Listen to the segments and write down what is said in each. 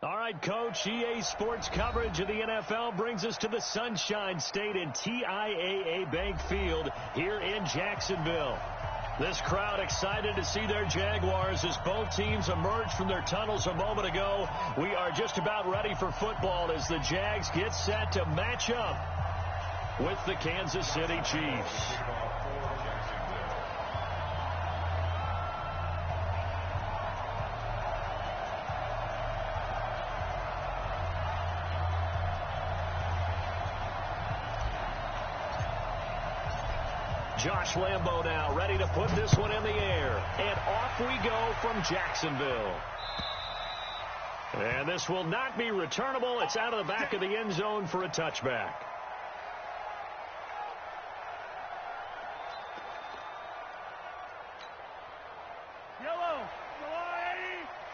All right, Coach, EA Sports coverage of the NFL brings us to the Sunshine State and TIAA Bank Field here in Jacksonville. This crowd excited to see their Jaguars as both teams emerged from their tunnels a moment ago. We are just about ready for football as the Jags get set to match up with the Kansas City Chiefs. Josh Lambo now ready to put this one in the air. And off we go from Jacksonville. And this will not be returnable. It's out of the back of the end zone for a touchback. Yellow.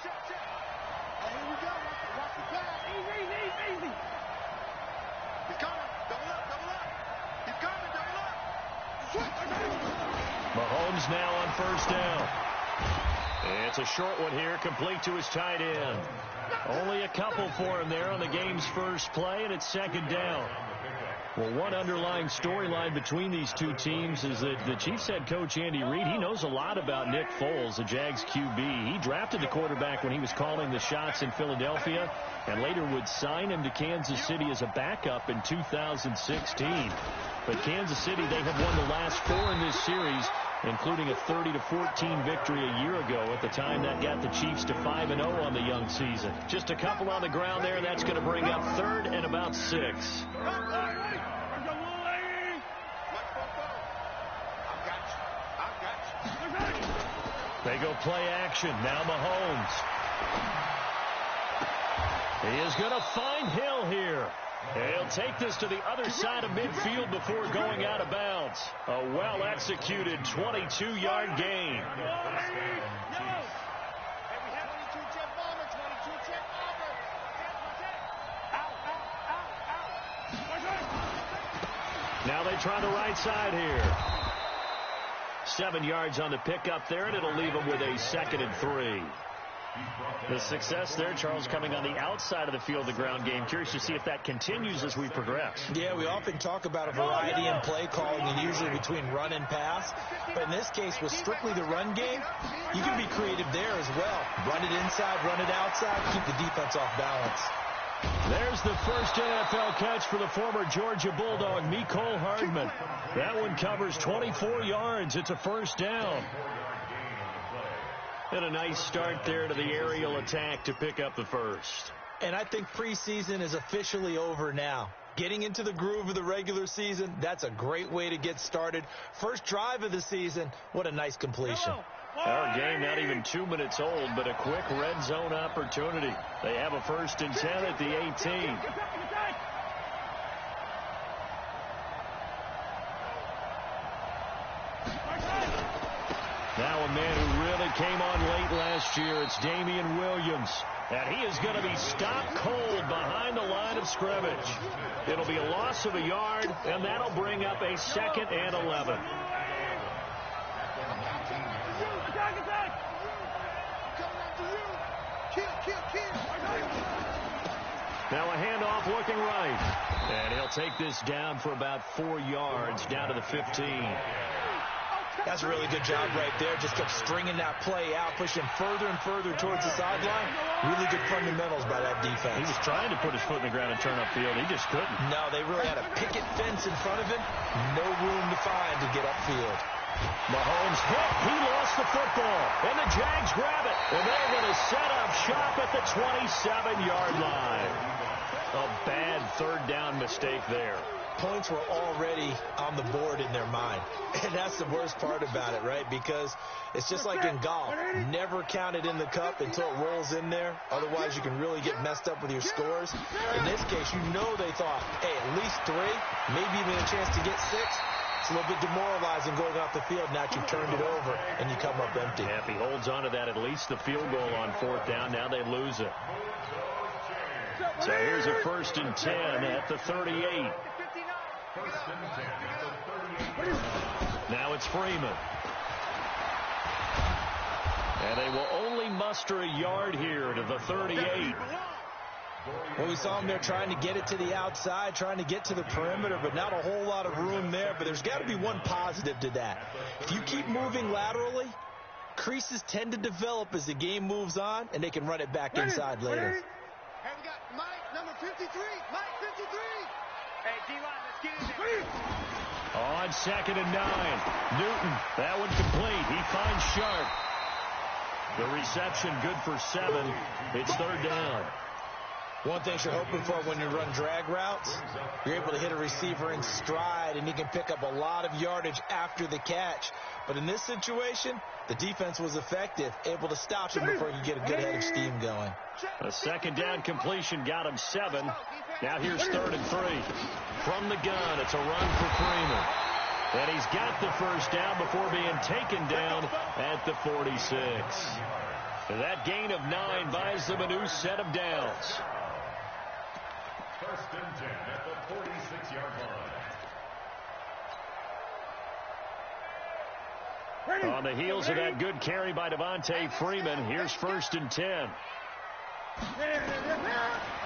Check. Here we go. Watch the pass. Easy. He's coming. Double up. He's coming. Double up. Mahomes now on first down. It's a short one here, complete to his tight end. Only a couple for him there on the game's first play, and it's second down. Well, one underlying storyline between these two teams is that the Chiefs head coach Andy Reid, he knows a lot about Nick Foles, the Jags QB. He drafted the quarterback when he was calling the shots in Philadelphia and later would sign him to Kansas City as a backup in 2016. But Kansas City, they have won the last 4 in this series, including a 30-14 victory a year ago. At the time, that got the Chiefs to 5-0 on the young season. Just a couple on the ground there. That's going to bring up third and about 6. They go play action. Now Mahomes. He is going to find Hill here. He'll take this to the other side of midfield before going out of bounds. A well-executed 22-yard gain. Now they try the right side here. 7 yards on the pickup there, and it'll leave them with a 2nd and 3. The success there, Charles, coming on the outside of the field, the ground game. Curious to see if that continues as we progress. Yeah, we often talk about a variety in play calling and usually between run and pass. But in this case, with strictly the run game, you can be creative there as well. Run it inside, run it outside, keep the defense off balance. There's the first NFL catch for the former Georgia Bulldog, Mecole Hardman. That one covers 24 yards. It's a first down. And a nice start there to the aerial attack to pick up the first. And I think preseason is officially over now. Getting into the groove of the regular season, that's a great way to get started. First drive of the season, what a nice completion. Our game not even 2 minutes old, but a quick red zone opportunity. They have a 1st and 10 at the 18. Now a man who really came on late last year, it's Damian Williams. And he is going to be stopped cold behind the line of scrimmage. It'll be a loss of a yard, and that'll bring up a 2nd and 11. Now a handoff looking right. And he'll take this down for about 4 yards, down to the 15. That's a really good job right there. Just kept stringing that play out, pushing further and further towards the sideline. Really good fundamentals by that defense. He was trying to put his foot in the ground and turn upfield. He just couldn't. No, they really had a picket fence in front of him. No room to find to get upfield. Mahomes hit. He lost the football. And the Jags grab it. And they're going to set up shop at the 27-yard line. A bad 3rd down mistake there. Points were already on the board in their mind. And that's the worst part about it, right? Because it's just like in golf. Never count it in the cup until it rolls in there. Otherwise, you can really get messed up with your scores. In this case, you know they thought, hey, at least 3, maybe even a chance to get 6. It's a little bit demoralizing going off the field. Now you've turned it over, and you come up empty. Yeah, if he holds on to that, at least the field goal on 4th down. Now they lose it. So here's a 1st and 10 at the 38. Now it's Freeman. And they will only muster a yard here to the 38. Well, we saw him there trying to get it to the outside, trying to get to the perimeter, but not a whole lot of room there. But there's got to be one positive to that. If you keep moving laterally, creases tend to develop as the game moves on, and they can run it back inside later. Hey, we got Mike, number 53. Mike, 53. Hey, D-line, let's get in there. On 2nd and 9. Newton, that one complete. He finds Sharp. The reception good for 7. It's 3rd down. One thing you're hoping for when you run drag routes, you're able to hit a receiver in stride, and he can pick up a lot of yardage after the catch. But in this situation, the defense was effective, able to stop him before he could get a good head of steam going. A 2nd down completion got him 7. Now here's 3rd and 3. From the gun, it's a run for Freeman. And he's got the 1st down before being taken down at the 46. That gain of 9 buys them a new set of downs. 1st and 10 at the 46-yard line. On the heels of that good carry by Devontae Freeman, here's 1st and 10.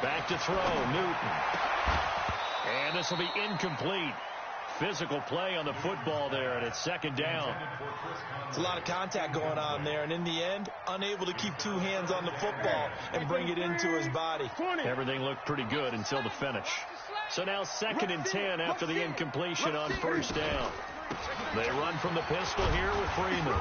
Back to throw, Newton. And this will be incomplete. Physical play on the football there, and it's 2nd down. It's a lot of contact going on there, and in the end, unable to keep 2 hands on the football and bring it into his body. Everything looked pretty good until the finish. So now 2nd and 10 after the incompletion on 1st down. They run from the pistol here with Freeman.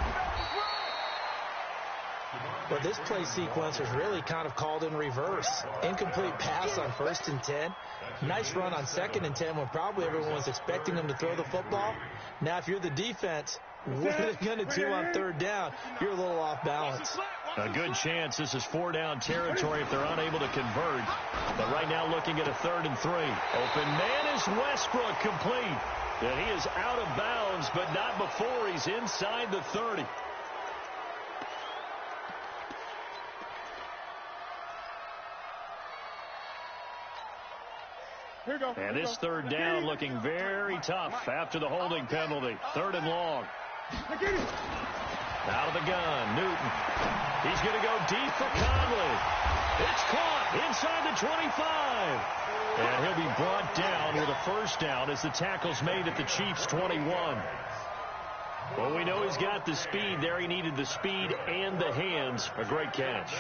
But this play sequence was really kind of called in reverse. Incomplete pass on 1st and 10. Nice run on 2nd and 10 when probably everyone was expecting him to throw the football. Now, if you're the defense, what are they going to do on 3rd down? You're a little off balance. A good chance this is 4-down territory if they're unable to convert. But right now looking at a 3rd and 3. Open man is Westbrook, complete. And he is out of bounds, but not before he's inside the 30. And this 3rd down looking very tough after the holding penalty. 3rd and long. Out of the gun, Newton. He's going to go deep for Conley. It's caught inside the 25. And he'll be brought down with a 1st down as the tackle's made at the Chiefs' 21. Well, we know he's got the speed there. He needed the speed and the hands. A great catch.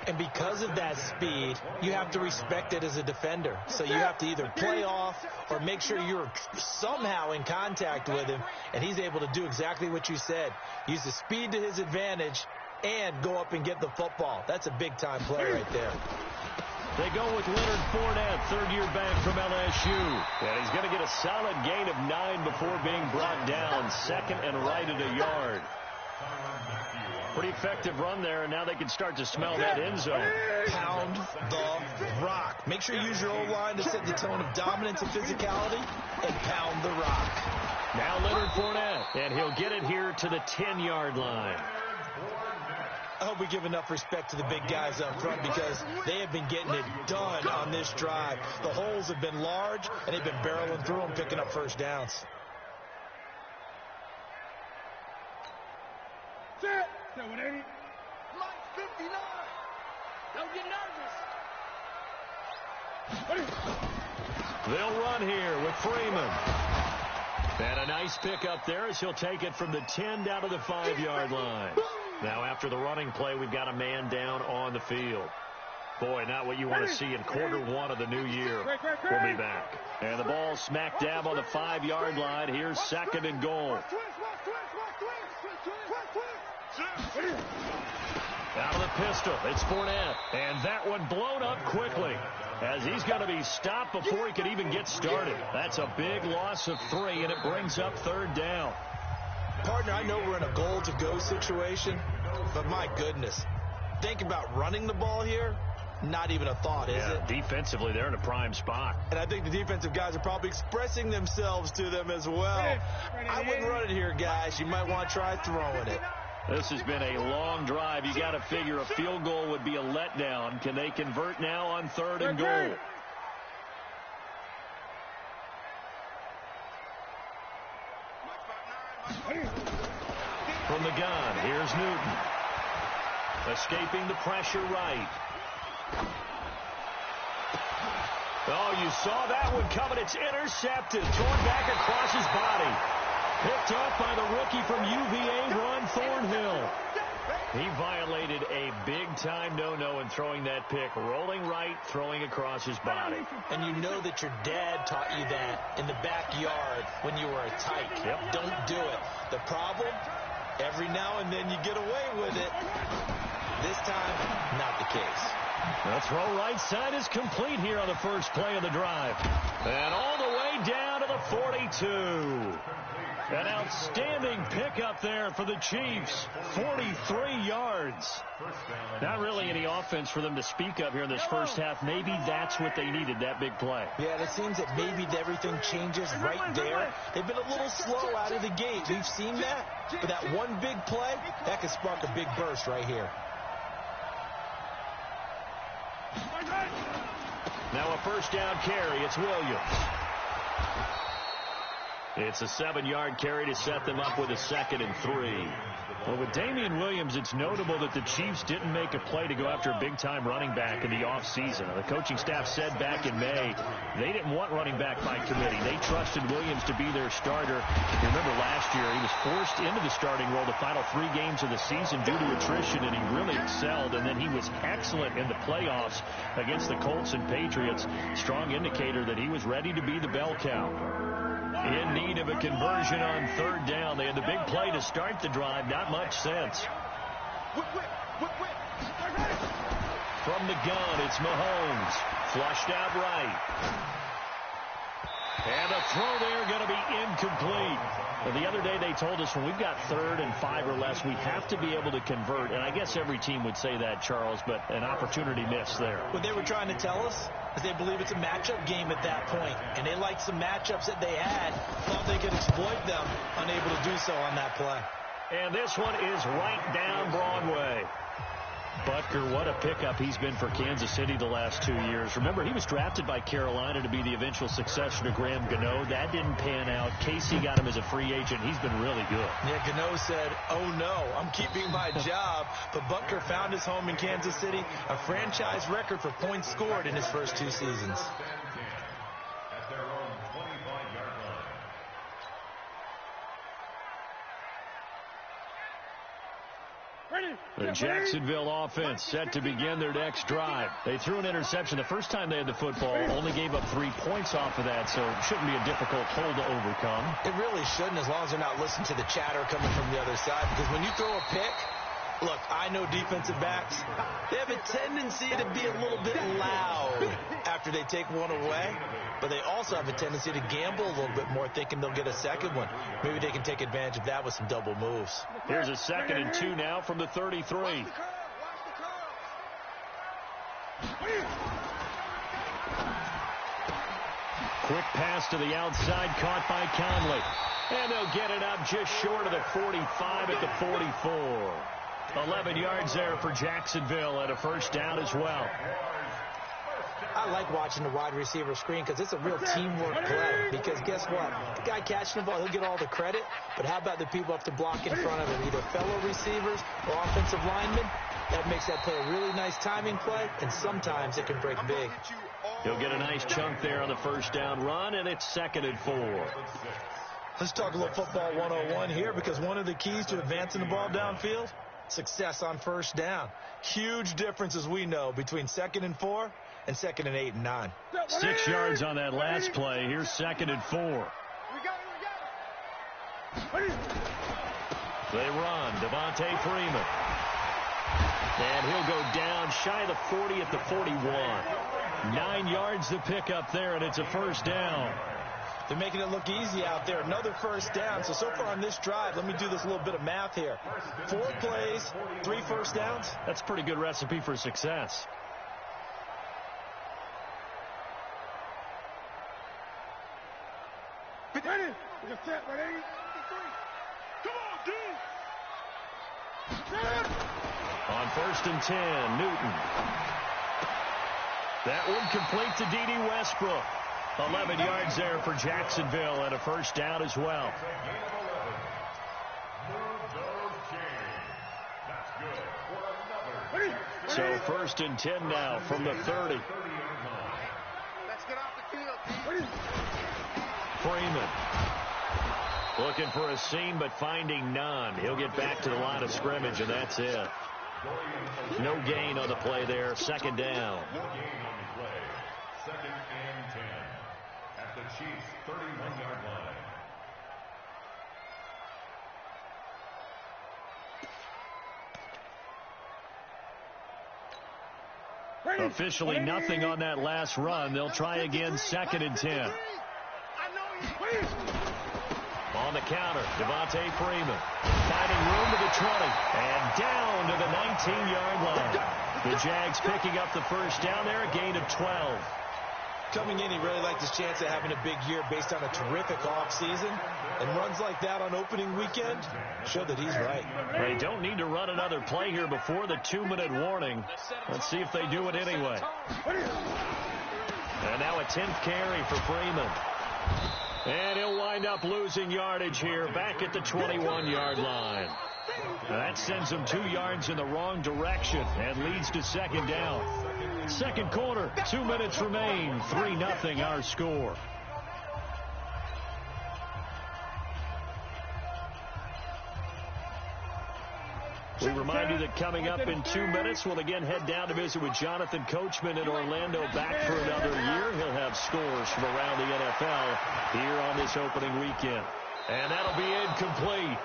And because of that speed, you have to respect it as a defender. So you have to either play off or make sure you're somehow in contact with him. And he's able to do exactly what you said. Use the speed to his advantage and go up and get the football. That's a big-time play right there. They go with Leonard Fournette, 3rd-year back from LSU. And he's going to get a solid gain of 9 before being brought down. 2nd and right at a yard. Pretty effective run there, and now they can start to smell that end zone. Pound the rock. Make sure you use your O-line to set the tone of dominance and physicality, and pound the rock. Now Leonard Fournette, and he'll get it here to the 10-yard line. I hope we give enough respect to the big guys up front because they have been getting it done on this drive. The holes have been large, and they've been barreling through them, picking up 1st downs. Set. 180. Mike, 59. Don't get nervous. They'll run here with Freeman. And a nice pickup there as he'll take it from the 10 down to the 5-yard line. Now after the running play, we've got a man down on the field. Boy, not what you want to see in quarter 1 of the new year. We'll be back. And the ball smack dab on the 5-yard line. Here's 2nd and goal. Out of the pistol, it's Fournette. And that one blown up quickly as he's going to be stopped before he could even get started. That's a big loss of 3, and it brings up 3rd down. Partner, I know we're in a goal-to-go situation, but my goodness. Think about running the ball here. Not even a thought, is it? Defensively, they're in a prime spot. And I think the defensive guys are probably expressing themselves to them as well. I wouldn't run it here, guys. You might want to try throwing it. This has been a long drive. You got to figure a field goal would be a letdown. Can they convert now on 3rd and goal? From the gun, here's Newton. Escaping the pressure right. Oh, you saw that one coming. It's intercepted. Torn back across his body. Picked up by the rookie from UVA, Ron Thornhill. He violated a big-time no-no in throwing that pick. Rolling right, throwing across his body. And you know that your dad taught you that in the backyard when you were a tyke. Yep. Don't do it. The problem, every now and then you get away with it. This time, not the case. The throw right side is complete here on the first play of the drive. And all the way down to the 42. An outstanding pickup there for the Chiefs. 43 yards. Not really any offense for them to speak of here in this first half. Maybe that's what they needed, that big play. Yeah, and it seems that maybe everything changes right there. They've been a little slow out of the gate. We've seen that. But that one big play, that could spark a big burst right here. Now a first down carry. It's Williams. It's a 7-yard carry to set them up with a 2nd and 3. Well, with Damian Williams, it's notable that the Chiefs didn't make a play to go after a big-time running back in the offseason. The coaching staff said back in May they didn't want running back by committee. They trusted Williams to be their starter. You remember last year he was forced into the starting role the final 3 games of the season due to attrition, and he really excelled. And then he was excellent in the playoffs against the Colts and Patriots. Strong indicator that he was ready to be the bell cow. In need of a conversion on 3rd down. They had the big play to start the drive. Not much sense. From the gun, it's Mahomes. Flushed out right. And a throw there going to be incomplete. Well, the other day they told us when we've got 3rd and 5 or less, we have to be able to convert. And I guess every team would say that, Charles, but an opportunity missed there. What they were trying to tell us is they believe it's a matchup game at that point. And they liked some matchups that they had, thought they could exploit them, unable to do so on that play. And this one is right down Broadway. Butker, what a pickup he's been for Kansas City the last 2 years. Remember, he was drafted by Carolina to be the eventual successor to Graham Gano. That didn't pan out. Casey got him as a free agent. He's been really good. Yeah, Gano said, oh no, I'm keeping my job. But Butker found his home in Kansas City, a franchise record for points scored in his first 2 seasons. At their own 25-yard line. The Jacksonville offense set to begin their next drive. They threw an interception the first time they had the football, only gave up 3 points off of that, so it shouldn't be a difficult hole to overcome. It really shouldn't, as long as they're not listening to the chatter coming from the other side, because when you throw a pick, look, I know defensive backs, they have a tendency to be a little bit loud after they take one away, but they also have a tendency to gamble a little bit more, thinking they'll get a second one. Maybe they can take advantage of that with some double moves. Here's a 2nd and 2 now from the 33. Quick pass to the outside, caught by Conley. And they'll get it up just short of the 45 at the 44. 11 yards there for Jacksonville and a first down as well. I like watching the wide receiver screen because it's a real teamwork play. Because guess what? The guy catching the ball, he'll get all the credit. But how about the people up to block in front of him, either fellow receivers or offensive linemen? That makes that play a really nice timing play, and sometimes it can break big. He'll get a nice chunk there on the first down run, and it's 2nd and 4. Let's talk a little football 101 here, because one of the keys to advancing the ball downfield, success on first down. Huge difference, as we know, between 2nd and 4 and 2nd and 8 and 9. 6 yards on that last play. Here's 2nd and 4. They run. Devontae Freeman. And he'll go down shy of the 40 at the 41. 9 yards to pick up there, and it's a first down. They're making it look easy out there. Another first down. So far on this drive, let me do this little bit of math here. 4 plays, 3 first downs. That's a pretty good recipe for success. Ready? You're set, ready? Come on, dude! On 1st and 10, Newton. That one complete to D.D. Westbrook. 11 yards there for Jacksonville and a first down as well. So 1st and 10 now from the 30. Let's get Freeman. Looking for a seam, but finding none. He'll get back to the line of scrimmage, and that's it. No gain on the play there. Second down. No gain on the play. 2nd and 10 at the Chiefs' 31-yard line. Officially nothing on that last run. They'll try again, 2nd and 10. On the counter, Devontae Freeman finding room to the 20 and down to the 19-yard line. The Jags picking up the first down there, a gain of 12. Coming in, he really liked his chance of having a big year based on a terrific offseason. And runs like that on opening weekend show that he's right. They don't need to run another play here before the 2-minute warning. Let's see if they do it anyway. And now a 10th carry for Freeman. And he'll wind up losing yardage here back at the 21-yard line. That sends him 2 yards in the wrong direction and leads to second down. Second quarter, 2 minutes remain, 3-0 our score. We remind you that coming up in 2 minutes, we'll again head down to visit with Jonathan Coachman in Orlando, back for another year. He'll have scores from around the NFL here on this opening weekend. And that'll be incomplete.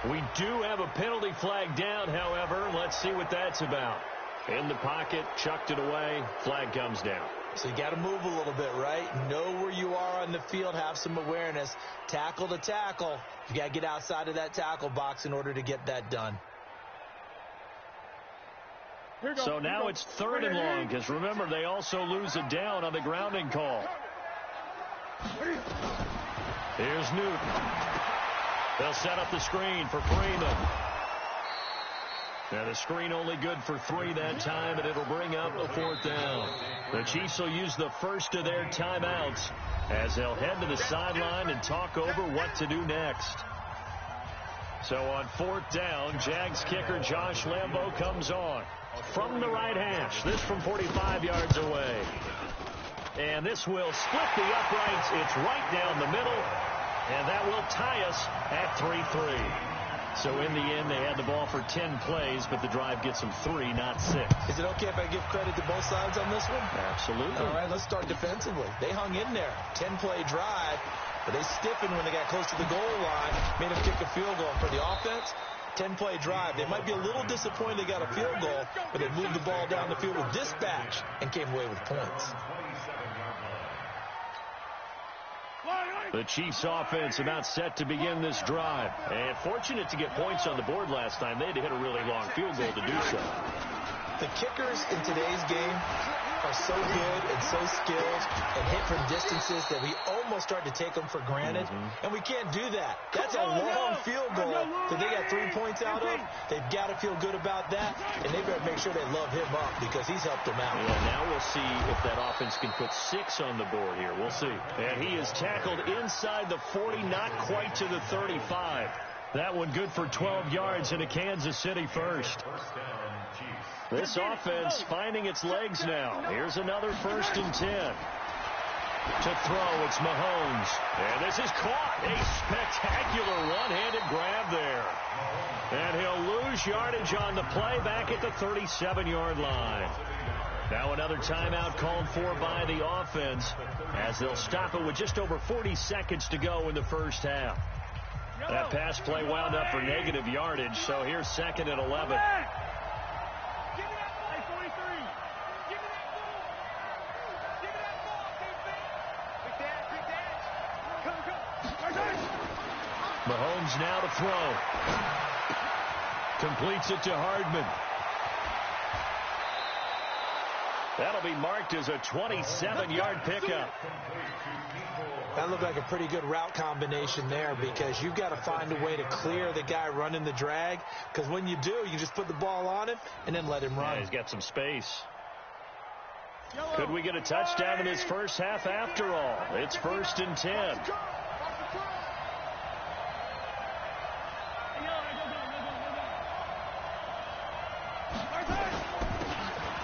We do have a penalty flag down, however. Let's see what that's about. In the pocket, chucked it away, flag comes down. So you got to move a little bit, right? Know where you are on the field, have some awareness. Tackle to tackle. You got to get outside of that tackle box in order to get that done. So now it's 3rd and long, because remember, they also lose a down on the grounding call. Here's Newton. They'll set up the screen for Freeman. And the screen only good for 3 that time, and it'll bring up a 4th down. The Chiefs will use the first of their timeouts as they'll head to the sideline and talk over what to do next. So on 4th down, Jags kicker Josh Lambo comes on from the right hash. This from 45 yards away. And this will split the uprights. It's right down the middle. And that will tie us at 3-3. So in the end, they had the ball for 10 plays, but the drive gets them 3, not 6. Is it okay if I give credit to both sides on this one? Absolutely. All right, let's start defensively. They hung in there. 10-play drive, but they stiffened when they got close to the goal line, made them kick a field goal. For the offense, 10-play drive. They might be a little disappointed they got a field goal, but they moved the ball down the field with dispatch and came away with points. The Chiefs offense about set to begin this drive. And fortunate to get points on the board last time. They had to hit a really long field goal to do so. The kickers in today's game are so good and so skilled and hit from distances that we almost start to take them for granted. And we can't do that. That's a long field goal that they got 3 points out of. They've got to feel good about that, and they better make sure they love him up because he's helped them out. Yeah, now we'll see if that offense can put 6 on the board here. We'll see. And he is tackled inside the 40, not quite to the 35. That one good for 12 yards into Kansas City first. This offense finding its legs now. Here's another 1st and 10. To throw, it's Mahomes. And this is caught. A spectacular one-handed grab there. And he'll lose yardage on the play back at the 37-yard line. Now another timeout called for by the offense as they'll stop it with just over 40 seconds to go in the first half. That pass play wound up for negative yardage, so here's 2nd and 11. Mahomes now to throw. Completes it to Hardman. That'll be marked as a 27-yard pickup. That looked like a pretty good route combination there because you've got to find a way to clear the guy running the drag, because when you do, you just put the ball on him and then let him run. Yeah, he's got some space. Could we get a touchdown in this first half after all? It's 1st and 10.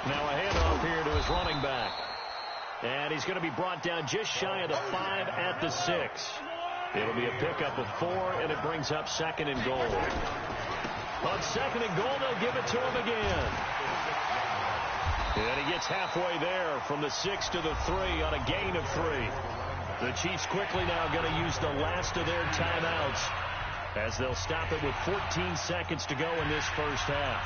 Now a handoff here to his running back. And he's going to be brought down just shy of the 5 at the 6. It'll be a pickup of 4, and it brings up 2nd and goal. On 2nd and goal, they'll give it to him again. And he gets halfway there from the 6 to the 3 on a gain of 3. The Chiefs quickly now going to use the last of their timeouts as they'll stop it with 14 seconds to go in this first half.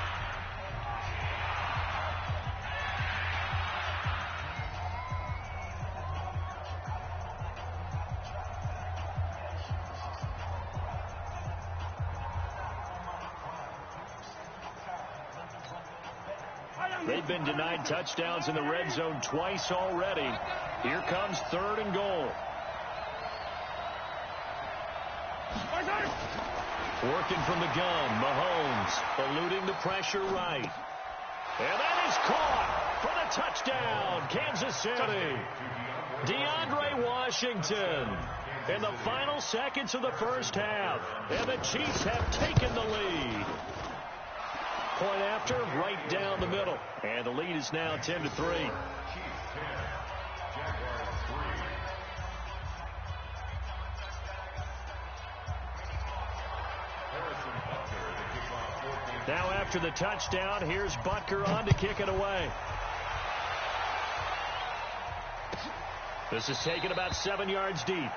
They've been denied touchdowns in the red zone twice already. Here comes 3rd and goal. Working from the gun, Mahomes eluding the pressure right. And that is caught for the touchdown, Kansas City. DeAndre Washington in the final seconds of the first half. And the Chiefs have taken the lead. Point after, right down the middle. And the lead is now 10-3. Now after the touchdown, here's Butker on to kick it away. This is taken about 7 yards deep.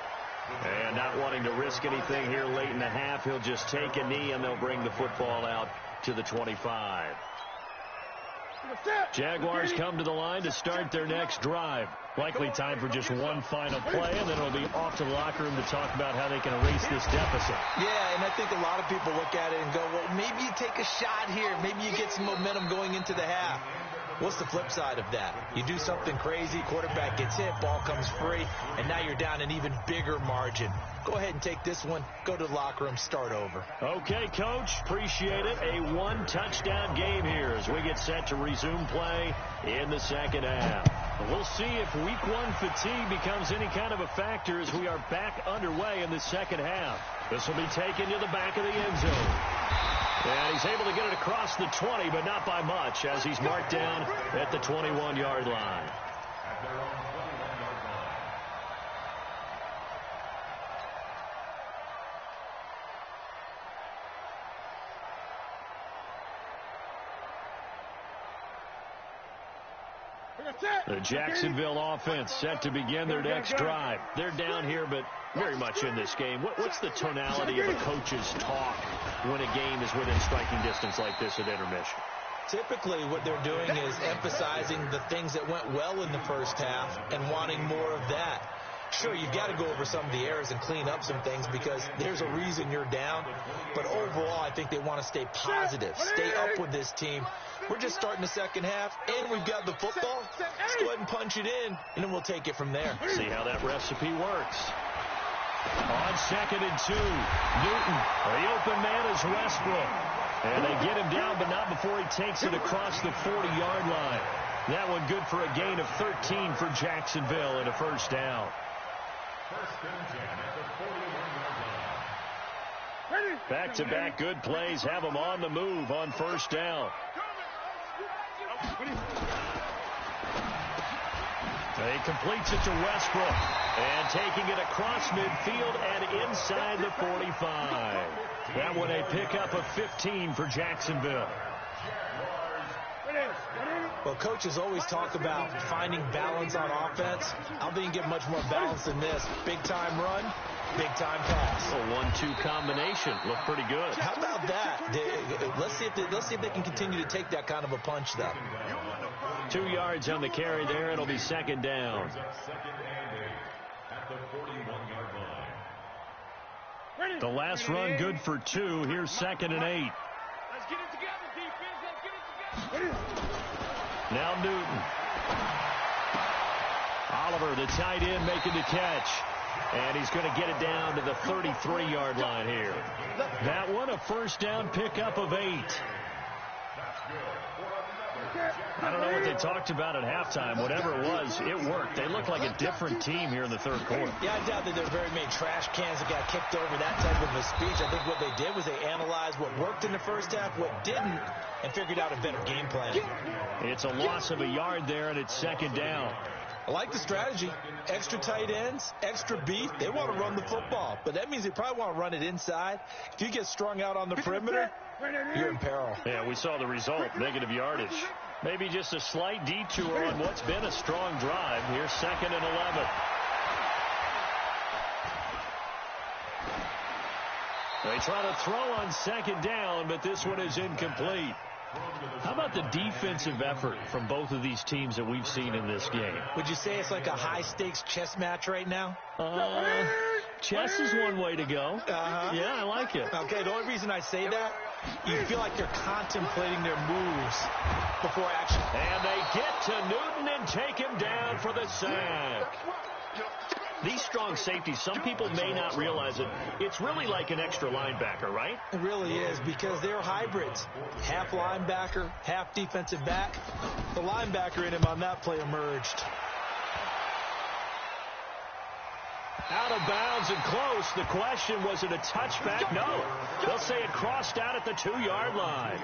And not wanting to risk anything here late in the half, he'll just take a knee and they'll bring the football out to the 25. Jaguars come to the line to start their next drive. Likely time for just one final play, and then it'll be off to the locker room to talk about how they can erase this deficit. Yeah, and I think a lot of people look at it and go, well, maybe you take a shot here. Maybe you get some momentum going into the half. What's the flip side of that? You do something crazy, quarterback gets hit, ball comes free, and now you're down an even bigger margin. Go ahead and take this one, go to the locker room, start over. Okay, Coach, appreciate it. A one-touchdown game here as we get set to resume play in the second half. We'll see if week 1 fatigue becomes any kind of a factor as we are back underway in the second half. This will be taken to the back of the end zone. And he's able to get it across the 20, but not by much, as he's marked down at the 21-yard line. The Jacksonville offense set to begin their next drive. They're down here, but very much in this game. What's the tonality of a coach's talk when a game is within striking distance like this at intermission? Typically, what they're doing is emphasizing the things that went well in the first half and wanting more of that. Sure, you've got to go over some of the errors and clean up some things because there's a reason you're down. But overall, I think they want to stay positive, stay up with this team. We're just starting the second half, and we've got the football. Let's go ahead and punch it in, and then we'll take it from there. See how that recipe works. On 2nd and 2, Newton. The open man is Westbrook. And they get him down, but not before he takes it across the 40-yard line. That one good for a gain of 13 for Jacksonville and a first down. Back-to-back good plays have them on the move on first down. He completes it to Westbrook. And taking it across midfield and inside the 45. That one a pickup of 15 for Jacksonville. Well, coaches always talk about finding balance on offense. I don't think you get much more balance than this. Big-time run, big-time pass. A 1-2 combination. Looked pretty good. How about that? Let's see if they can continue to take that kind of a punch, though. 2 yards on the carry there. It'll be second down. The last run good for 2. Here's 2nd and 8. Let's get it together, defense. Let's get it together. Now Newton. Oliver, the tight end, making the catch. And he's going to get it down to the 33-yard line here. That one a first down pickup of 8. I don't know what they talked about at halftime. Whatever it was, it worked. They looked like a different team here in the third quarter. Yeah, I doubt that there were very many trash cans that got kicked over, that type of a speech. I think what they did was they analyzed what worked in the first half, what didn't, and figured out a better game plan. It's a loss of a yard there, and it's second down. I like the strategy. Extra tight ends, extra beef. They want to run the football, but that means they probably want to run it inside. If you get strung out on the perimeter, you're in peril. Yeah, we saw the result, negative yardage. Maybe just a slight detour on what's been a strong drive. Here's 2nd and 11. They try to throw on 2nd down, but this one is incomplete. How about the defensive effort from both of these teams that we've seen in this game? Would you say it's like a high-stakes chess match right now? Chess is one way to go. Yeah, I like it. Okay, the only reason I say that, you feel like they're contemplating their moves before action. And they get to Newton and take him down for the sack. These strong safeties, some people may not realize it. It's really like an extra linebacker, right? It really is, because they're hybrids. Half linebacker, half defensive back. The linebacker in him on that play emerged. Out of bounds and close. The question, was it a touchback? No. They'll say it crossed out at the 2-yard line.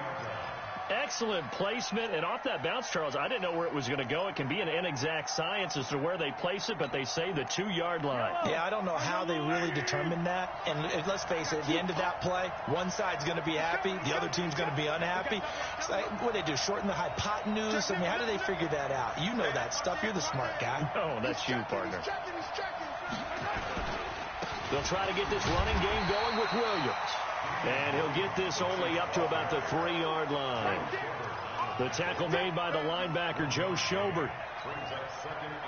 Excellent placement, and off that bounce, Charles, I didn't know where it was going to go. It can be an inexact science as to where they place it, but they say the 2-yard line. Yeah, I don't know how they really determined that. And let's face it, at the end of that play, one side's going to be happy, the other team's going to be unhappy. It's like, what do they do, shorten the hypotenuse? I mean, how do they figure that out? You know that stuff. You're the smart guy. No, that's you, partner. They'll try to get this running game going with Williams. And he'll get this only up to about the 3-yard line. The tackle made by the linebacker, Joe Schobert.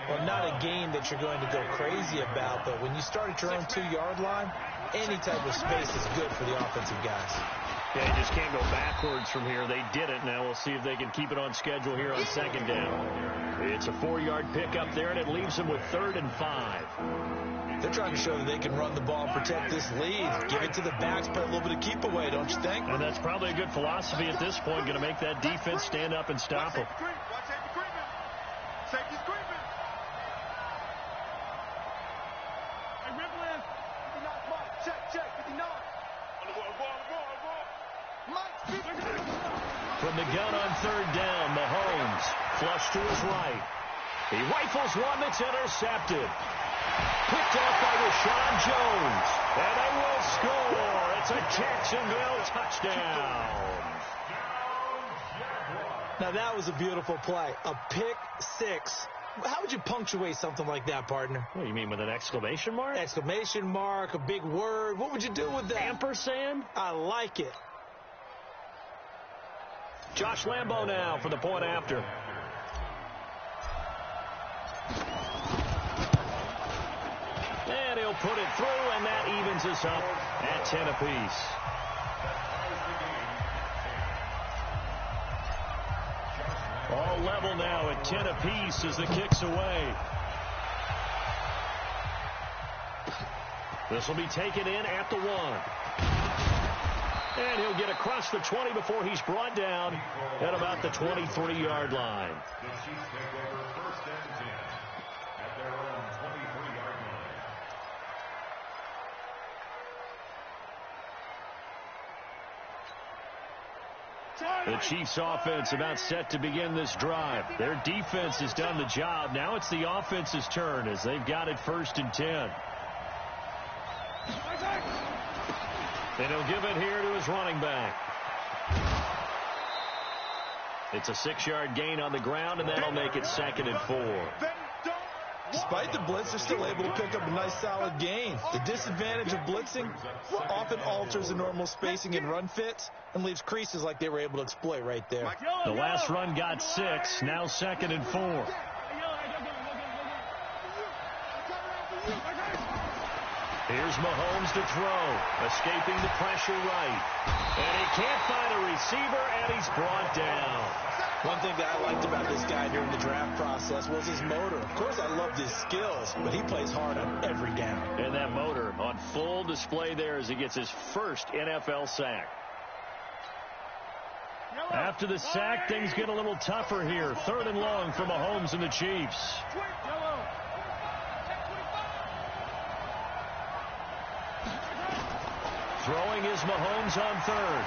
Well, not a game that you're going to go crazy about, but when you start at your own 2-yard line, any type of space is good for the offensive guys. Yeah, you just can't go backwards from here. They did it. Now we'll see if they can keep it on schedule here on 2nd down. It's a 4-yard pickup there, and it leaves them with 3rd and 5. They're trying to show that they can run the ball and protect this lead. Give it to the backs, play a little bit of keep away, don't you think? And that's probably a good philosophy at this point, going to make that defense stand up and stop them. Safety's creeping. Hey, Rippling. 59, Mike. Check. 59. On the ball. Mike, 59. From the gun on 3rd down, Mahomes flush to his right. He rifles one that's intercepted. Picked off by Rashawn Jones. And they will score. It's a Jacksonville touchdown. Now, that was a beautiful play. A pick 6. How would you punctuate something like that, partner? What do you mean, with an exclamation mark? Exclamation mark, a big word. What would you do with that? Ampersand? I like it. Josh Lambo now for the point after. And he'll put it through, and that evens us up at 10 apiece. All level now at 10 apiece as the kick's away. This will be taken in at the 1. And he'll get across the 20 before he's brought down at about the 23-yard line. The Chiefs take over 1st and 10 at their own 23-yard line. The Chiefs offense about set to begin this drive. Their defense has done the job. Now it's the offense's turn as they've got it 1st and 10. And he'll give it here to his running back. It's a 6-yard gain on the ground, and that'll make it 2nd and 4. Despite the blitz, they're still able to pick up a nice solid gain. The disadvantage of blitzing often alters the normal spacing and run fits and leaves creases like they were able to exploit right there. The last run got 6, now 2nd and 4. Here's Mahomes to throw, escaping the pressure right. And he can't find a receiver, and he's brought down. One thing that I liked about this guy during the draft process was his motor. Of course, I loved his skills, but he plays hard on every down. And that motor on full display there as he gets his first NFL sack. After the sack, things get a little tougher here. 3rd and long for Mahomes and the Chiefs. Throwing is Mahomes on 3rd.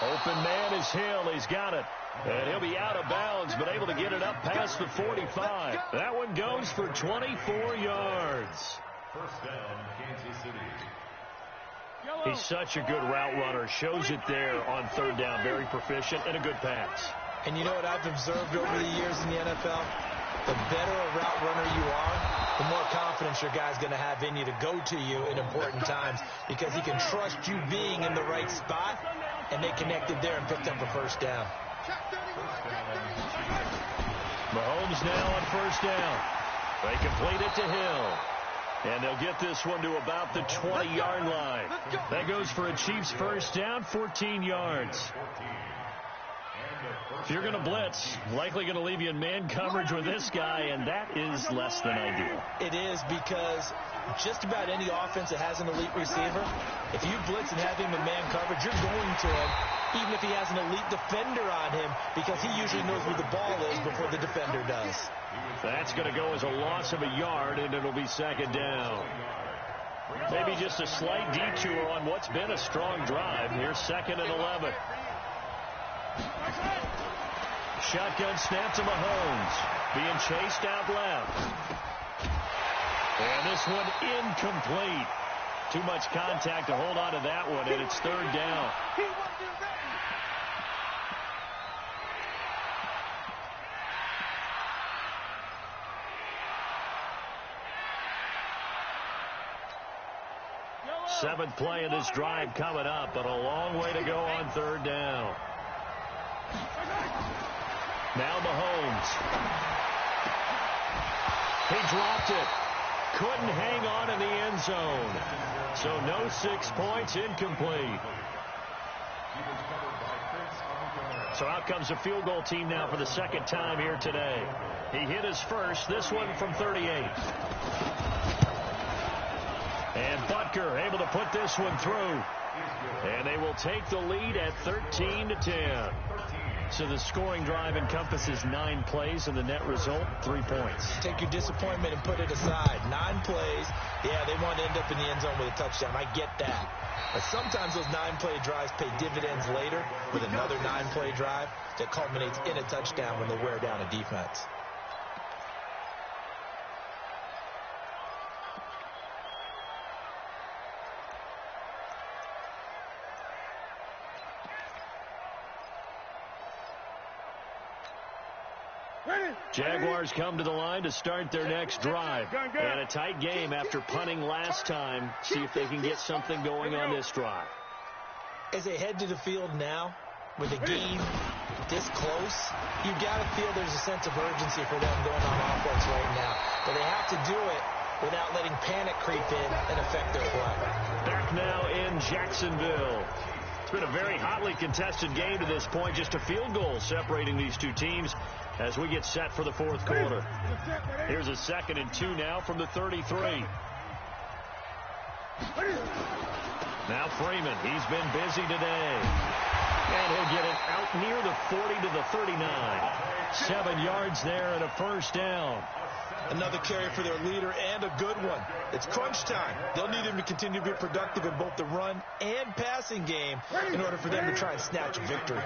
Open man is Hill. He's got it. And he'll be out of bounds, but able to get it up past the 45. That one goes for 24 yards. First down, Kansas City. He's such a good route runner. Shows it there on third down. Very proficient and a good pass. And you know what I've observed over the years in the NFL? The better a route runner you are, the more confidence your guy's going to have in you to go to you in important times because he can trust you being in the right spot, and they connected there and picked up a first down. Mahomes now on first down. They complete it to Hill. And they'll get this one to about the 20-yard line. That goes for a Chiefs first down, 14 yards. If you're going to blitz, likely going to leave you in man coverage with this guy, and that is less than ideal. It is because just about any offense that has an elite receiver, if you blitz and have him in man coverage, you're going to him, even if he has an elite defender on him, because he usually knows where the ball is before the defender does. That's going to go as a loss of a yard, and it'll be second down. Maybe just a slight detour on what's been a strong drive. Here's 2nd and 11. Shotgun snap to Mahomes. Being chased out left. And this one incomplete. Too much contact to hold on to that one, and it's third down. Seventh play of this drive coming up, but a long way to go on third down. Now Mahomes. He dropped it. Couldn't hang on in the end zone. So no 6 points, incomplete. So out comes the field goal team now for the second time here today. He hit his first, this one from 38. And Butker able to put this one through. And they will take the lead at 13-10. So the scoring drive encompasses 9 plays, and the net result, 3 points. Take your disappointment and put it aside. 9 plays. Yeah, they want to end up in the end zone with a touchdown. I get that. But sometimes those 9-play drives pay dividends later with another 9-play drive that culminates in a touchdown when they wear down a defense. Jaguars come to the line to start their next drive. And a tight game after punting last time. See if they can get something going on this drive. As they head to the field now, with the game this close, you've got to feel there's a sense of urgency for them going on offense right now. But they have to do it without letting panic creep in and affect their play. Back now in Jacksonville. It's been a very hotly contested game to this point. Just a field goal separating these two teams as we get set for the fourth quarter. Here's a 2nd and 2 now from the 33. Now Freeman, he's been busy today. And he'll get it out near the 40 to the 39. 7 yards there and a first down. Another carry for their leader and a good one. It's crunch time. They'll need him to continue to be productive in both the run and passing game in order for them to try and snatch a victory.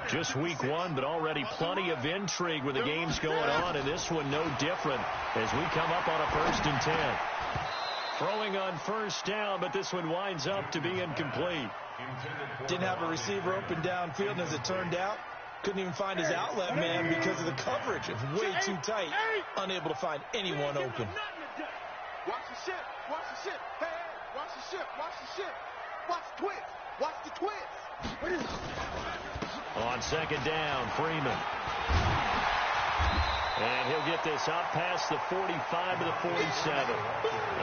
Just week 1, but already plenty of intrigue with the games going on, and this one no different as we come up on a 1st and 10. Throwing on first down, but this one winds up to be incomplete. Didn't have a receiver open downfield, and as it turned out, couldn't even find his outlet man because of the coverage. It was way too tight, unable to find anyone open. Watch the ship. Watch the ship. Hey, watch the ship. Watch the ship. Watch the twist. Watch the twist. On 2nd down, Freeman. And he'll get this up past the 45 to the 47.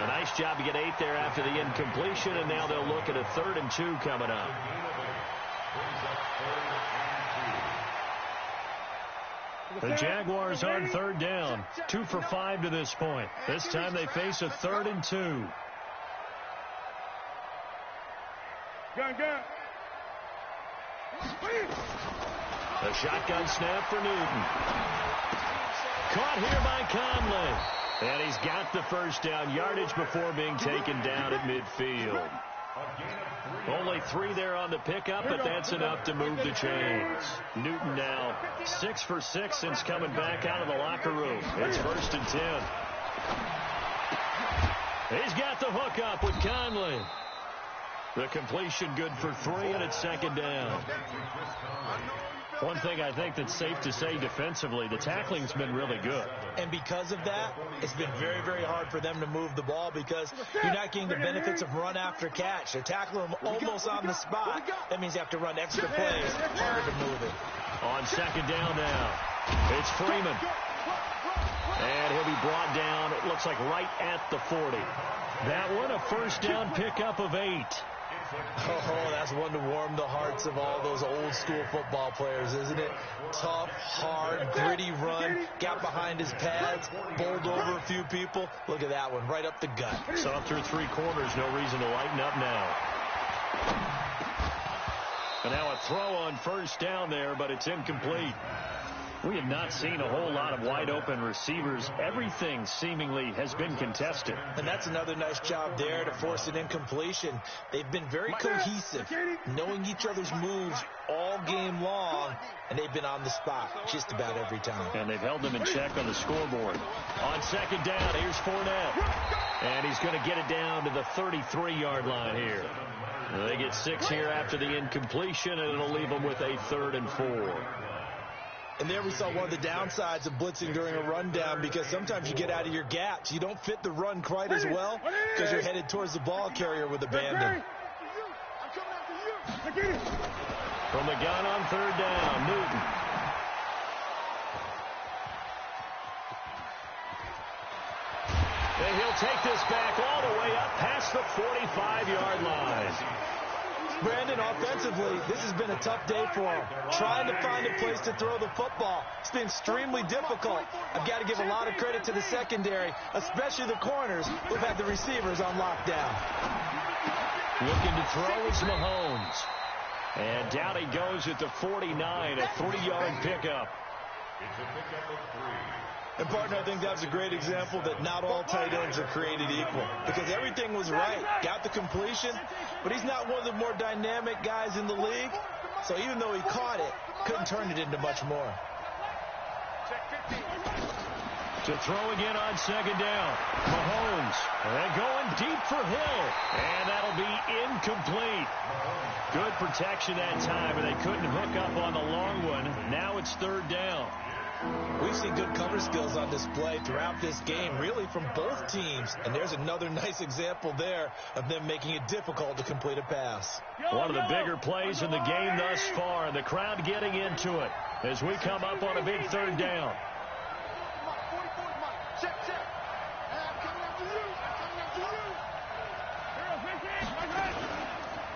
A nice job to get 8 there after the incompletion, and now they'll look at a 3rd and 2 coming up. The Jaguars on 3rd down. 2 for 5 to this point. This time they face a 3rd and 2. A shotgun snap for Newton. Caught here by Conley. And he's got the first down, yardage before being taken down at midfield. Only 3 there on the pickup, but that's enough to move the chains. Newton now 6 for 6 since coming back out of the locker room. It's 1st and 10. He's got the hook up with Conley. The completion good for 3, and it's 2nd down. One thing I think that's safe to say defensively, the tackling's been really good. And because of that, it's been very, very hard for them to move the ball because you're not getting the benefits of run after catch. They're tackling them almost on the spot. That means you have to run extra plays. Harder to move it. On 2nd down now, it's Freeman. And he'll be brought down, it looks like right at the 40. That one, a 1st down pickup of 8. Oh, that's one to warm the hearts of all those old school football players, isn't it? Tough, hard, gritty run, got behind his pads, bowled over a few people. Look at that one, right up the gut. Saw through 3 corners, no reason to lighten up now. And now a throw on 1st down there, but it's incomplete. We have not seen a whole lot of wide-open receivers. Everything seemingly has been contested. And that's another nice job there to force an incompletion. They've been very cohesive, knowing each other's moves all game long, and they've been on the spot just about every time. And they've held them in check on the scoreboard. On 2nd down, here's Fournette. And he's going to get it down to the 33-yard line here. They get 6 here after the incompletion, and it'll leave them with a 3rd and 4. And there we saw one of the downsides of blitzing during a rundown because sometimes you get out of your gaps. You don't fit the run quite as well because you're headed towards the ball carrier with abandon. From the gun on 3rd down, Newton. And he'll take this back all the way up past the 45-yard line. Brandon, offensively, this has been a tough day for him. Trying to find a place to throw the football. It's been extremely difficult. I've got to give a lot of credit to the secondary, especially the corners who've had the receivers on lockdown. Looking to throw, it's Mahomes. And down he goes at the 49, a 3-yard pickup. It's a pickup of 3. And, partner, I think that was a great example that not all tight ends are created equal because everything was right. Got the completion, but he's not one of the more dynamic guys in the league. So even though he caught it, couldn't turn it into much more. To throw again on 2nd down. Mahomes. And going deep for Hill. And that'll be incomplete. Good protection that time, and they couldn't hook up on the long one. Now it's 3rd down. We've seen good cover skills on display throughout this game, really from both teams. And there's another nice example there of them making it difficult to complete a pass. One of the bigger plays in the game thus far, and the crowd getting into it as we come up on a big 3rd down.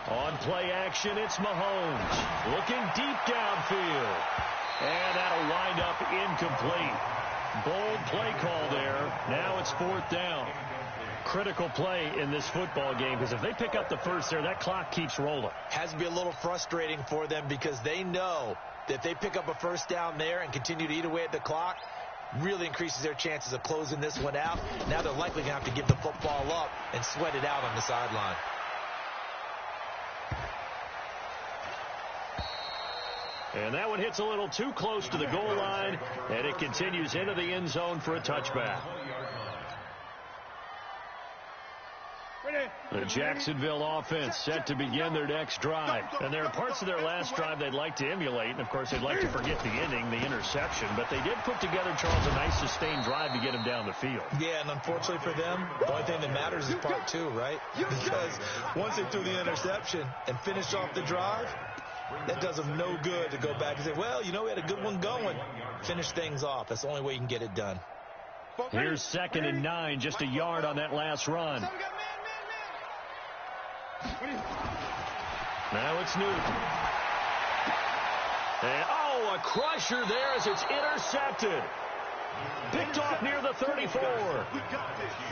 On play action, it's Mahomes. Looking deep downfield. And that'll wind up incomplete. Bold play call there. Now it's 4th down. Critical play in this football game because if they pick up the first there, that clock keeps rolling. Has to be a little frustrating for them because they know that if they pick up a 1st down there and continue to eat away at the clock, really increases their chances of closing this one out. Now they're likely going to have to give the football up and sweat it out on the sideline. And that one hits a little too close to the goal line, and it continues into the end zone for a touchback. The Jacksonville offense set to begin their next drive. And there are parts of their last drive they'd like to emulate. And, of course, they'd like to forget the ending, the interception. But they did put together, Charles, a nice sustained drive to get him down the field. Yeah, and unfortunately for them, the only thing that matters is part 2, right? Because once they threw the interception and finished off the drive, that does them no good to go back and say, well, you know, we had a good one going. Finish things off. That's the only way you can get it done. Here's 2nd and 9, just a yard on that last run. Now it's Newton. And, a crusher there as it's intercepted. Picked off near the 34.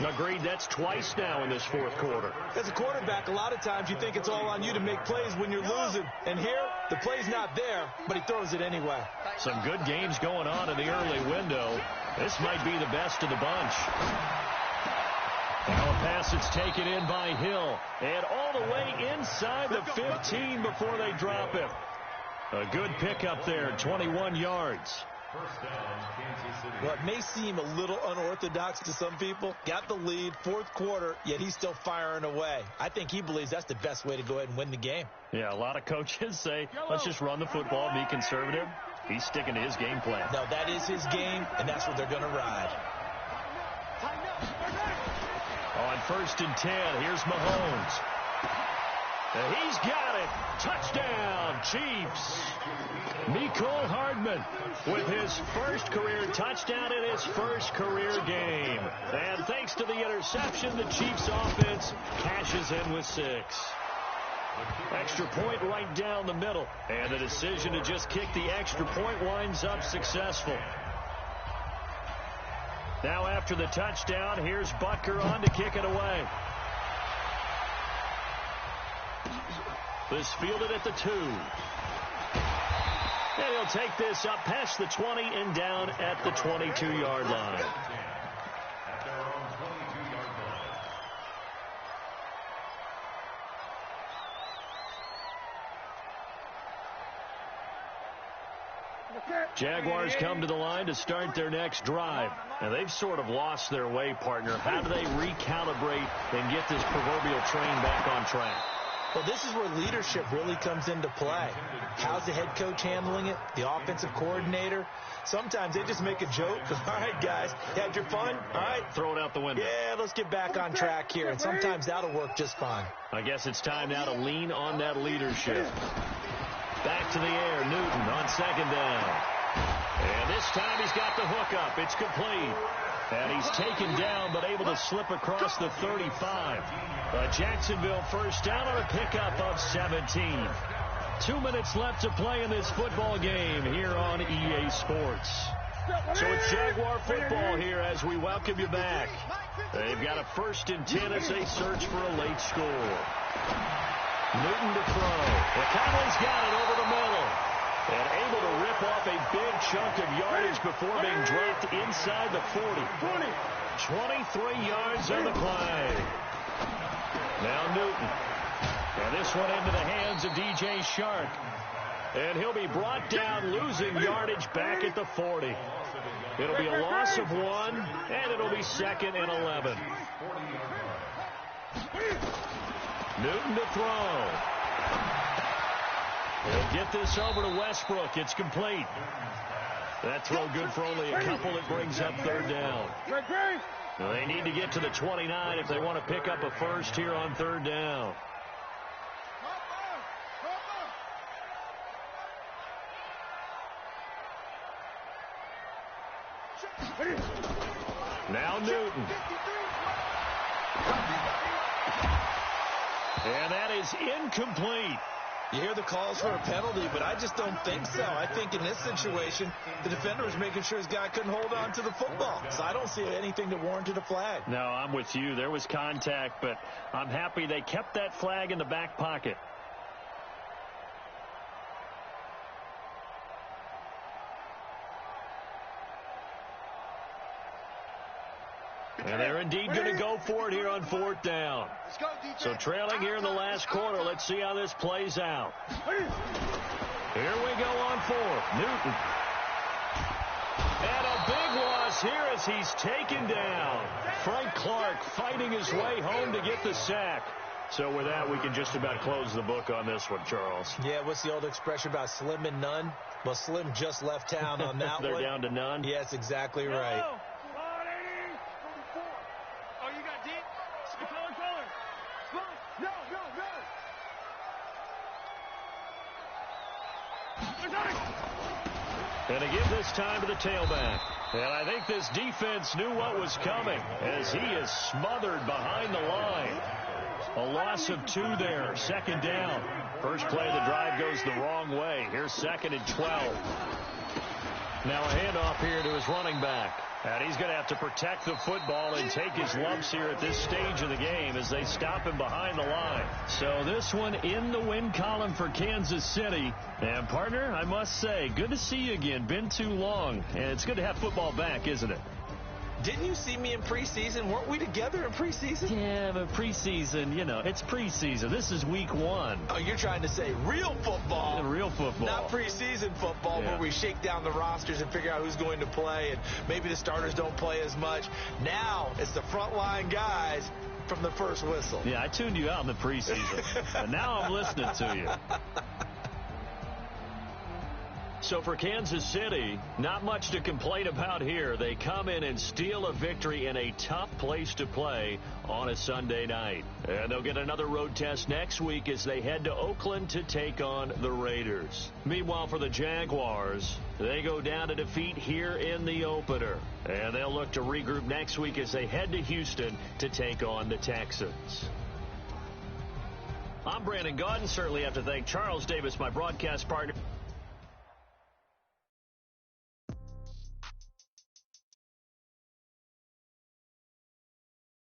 Agreed, that's twice now in this 4th quarter. As a quarterback, a lot of times you think it's all on you to make plays when you're losing. And here, the play's not there, but he throws it anyway. Some good games going on in the early window. This might be the best of the bunch. Now a pass that's taken in by Hill. And all the way inside the 15 before they drop him. A good pickup there, 21 yards. First down, Kansas City. Well, it may seem a little unorthodox to some people. Got the lead, fourth quarter, yet he's still firing away. I think he believes that's the best way to go ahead and win the game. Yeah, a lot of coaches say, let's just run the football, be conservative. He's sticking to his game plan. No, that is his game, and that's what they're going to ride. On 1st and 10, here's Mahomes. And he's got it. Touchdown, Chiefs. Mecole Hardman with his first career touchdown in his first career game. And thanks to the interception, the Chiefs offense cashes in with 6. Extra point right down the middle. And the decision to just kick the extra point winds up successful. Now after the touchdown, here's Butker on to kick it away. This fielded at the 2. And he'll take this up past the 20 and down at the 22-yard line. At their own 22-yard line. Jaguars come to the line to start their next drive. And they've sort of lost their way, partner. How do they recalibrate and get this proverbial train back on track? Well, this is where leadership really comes into play. How's the head coach handling it? The offensive coordinator? Sometimes they just make a joke. All right, guys, had your fun? All right. Throw it out the window. Yeah, let's get back on track here. And sometimes that'll work just fine. I guess it's time now to lean on that leadership. Back to the air, Newton on 2nd down. And this time he's got the hook up. It's complete. And he's taken down but able to slip across the 35. A Jacksonville first down on a pickup of 17. 2 minutes left to play in this football game here on EA Sports. So it's Jaguar football here as we welcome you back. They've got a 1st and 10 as they search for a late score. Newton to throw. McConnell's got it over the middle. And able to rip off a big chunk of yardage before being dropped inside the 40. 23 yards on the play. Now Newton. And this one into the hands of DJ Shark. And he'll be brought down, losing yardage back at the 40. It'll be a loss of 1, and it'll be 2nd and 11. Newton to throw. He'll get this over to Westbrook. It's complete. That throw good for only a couple. It brings up 3rd down. They need to get to the 29 if they want to pick up a first here on 3rd down. Now Newton. And that is incomplete. You hear the calls for a penalty, but I just don't think so. I think in this situation, the defender was making sure his guy couldn't hold on to the football. So I don't see anything that warranted a flag. No, I'm with you. There was contact, but I'm happy they kept that flag in the back pocket. And they're indeed going to go for it here on 4th down. So trailing here in the last quarter. Let's see how this plays out. Here we go on 4th. Newton. And a big loss here as he's taken down. Frank Clark fighting his way home to get the sack. So with that, we can just about close the book on this one, Charles. Yeah, what's the old expression about slim and none? Well, Slim just left town on that They're one. down to none? Yeah, that's exactly right. And to give this time to the tailback. And I think this defense knew what was coming as he is smothered behind the line. A loss of 2 there. 2nd down. First play of the drive goes the wrong way. Here's 2nd and 12. Now a handoff here to his running back. And he's going to have to protect the football and take his lumps here at this stage of the game as they stop him behind the line. So this one in the win column for Kansas City. And, partner, I must say, good to see you again. Been too long. And it's good to have football back, isn't it? Didn't you see me in preseason? Weren't we together in preseason? Yeah, but preseason, you know, it's preseason. This is week 1. Oh, you're trying to say real football. Real football. Not preseason football where we shake down the rosters and figure out who's going to play, and maybe the starters don't play as much. Now it's the frontline guys from the first whistle. Yeah, I tuned you out in the preseason, and now I'm listening to you. So for Kansas City, not much to complain about here. They come in and steal a victory in a tough place to play on a Sunday night. And they'll get another road test next week as they head to Oakland to take on the Raiders. Meanwhile, for the Jaguars, they go down to defeat here in the opener. And they'll look to regroup next week as they head to Houston to take on the Texans. I'm Brandon Gaudin. Certainly have to thank Charles Davis, my broadcast partner.